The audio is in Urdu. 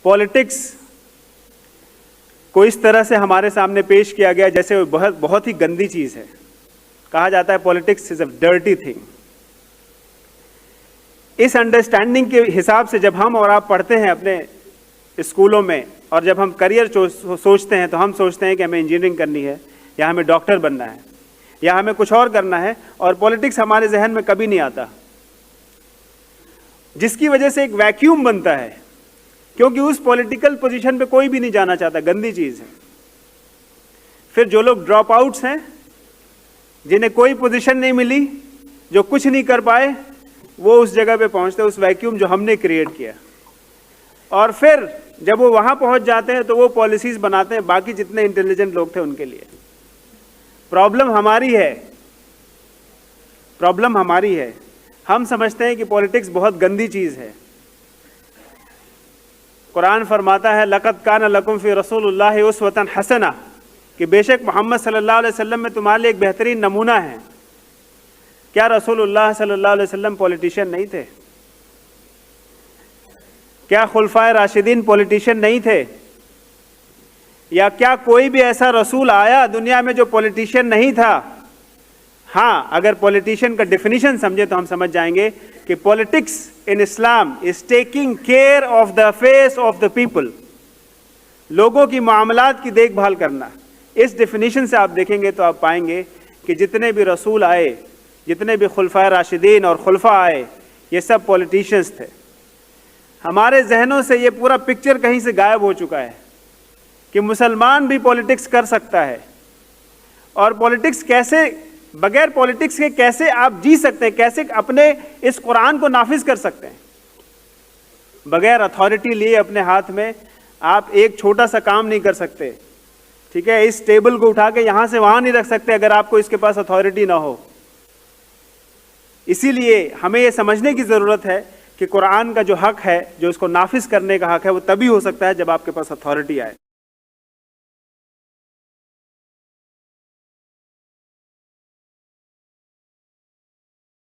پالیٹکس کو اس طرح سے ہمارے سامنے پیش کیا گیا جیسے وہ بہت ہی گندی چیز ہے. کہا جاتا ہے politics is a dirty thing. اس انڈرسٹینڈنگ کے حساب سے جب ہم اور آپ پڑھتے ہیں اپنے اسکولوں میں اور جب ہم کریئر سوچتے ہیں تو ہم سوچتے ہیں کہ ہمیں انجینئرنگ کرنی ہے یا ہمیں ڈاکٹر بننا ہے یا ہمیں کچھ اور کرنا ہے, اور پالیٹکس ہمارے ذہن میں کبھی نہیں آتا, جس کی وجہ سے ایک ویکیوم بنتا ہے کیونکہ اس پولیٹیکل پوزیشن پہ کوئی بھی نہیں جانا چاہتا. گندی چیز ہے. پھر جو لوگ ڈراپ آؤٹس ہیں, جنہیں کوئی پوزیشن نہیں ملی, جو کچھ نہیں کر پائے, وہ اس جگہ پہ پہنچتے ہیں, اس ویکیوم جو ہم نے کریٹ کیا. اور پھر جب وہ وہاں پہنچ جاتے ہیں تو وہ پالیسیز بناتے ہیں باقی جتنے انٹیلیجنٹ لوگ تھے ان کے لیے. پرابلم ہماری ہے, پرابلم ہماری ہے. ہم سمجھتے ہیں کہ پالیٹکس بہت گندی چیز ہے. قرآن فرماتا ہے لقد کان لکم فی رسول اللہ اسوۃ حسنہ, کہ بے شک محمد صلی اللہ علیہ وسلم میں تمہارے لیے ایک بہترین نمونہ ہے. کیا رسول اللہ صلی اللہ علیہ وسلم پولیٹیشین نہیں تھے؟ کیا خلفائے راشدین پولیٹیشین نہیں تھے؟ یا کیا کوئی بھی ایسا رسول آیا دنیا میں جو پولیٹیشین نہیں تھا؟ ہاں, اگر پولیٹیشین کا ڈیفینیشن سمجھے تو ہم سمجھ جائیں گے کہ politics in Islam is taking care of the affairs of the people, لوگوں کی معاملات کی دیکھ بھال کرنا. اس ڈیفینیشن سے آپ دیکھیں گے تو آپ پائیں گے کہ جتنے بھی رسول آئے, جتنے بھی خلفائے راشدین اور خلفاء آئے, یہ سب پولیٹیشینز تھے. ہمارے ذہنوں سے یہ پورا پکچر کہیں سے غائب ہو چکا ہے کہ مسلمان بھی پولیٹکس کر سکتا ہے. اور پولیٹکس کیسے, بغیر پولیٹکس کے کیسے آپ جی سکتے ہیں, کیسے اپنے اس قرآن کو نافذ کر سکتے ہیں؟ بغیر اتھارٹی لیے اپنے ہاتھ میں آپ ایک چھوٹا سا کام نہیں کر سکتے. ٹھیک ہے, اس ٹیبل کو اٹھا کے یہاں سے وہاں نہیں رکھ سکتے اگر آپ کو اس کے پاس اتھارٹی نہ ہو. اسی لیے ہمیں یہ سمجھنے کی ضرورت ہے کہ قرآن کا جو حق ہے, جو اس کو نافذ کرنے کا حق ہے, وہ تبھی ہو سکتا ہے جب آپ کے پاس اتھارٹی آئے.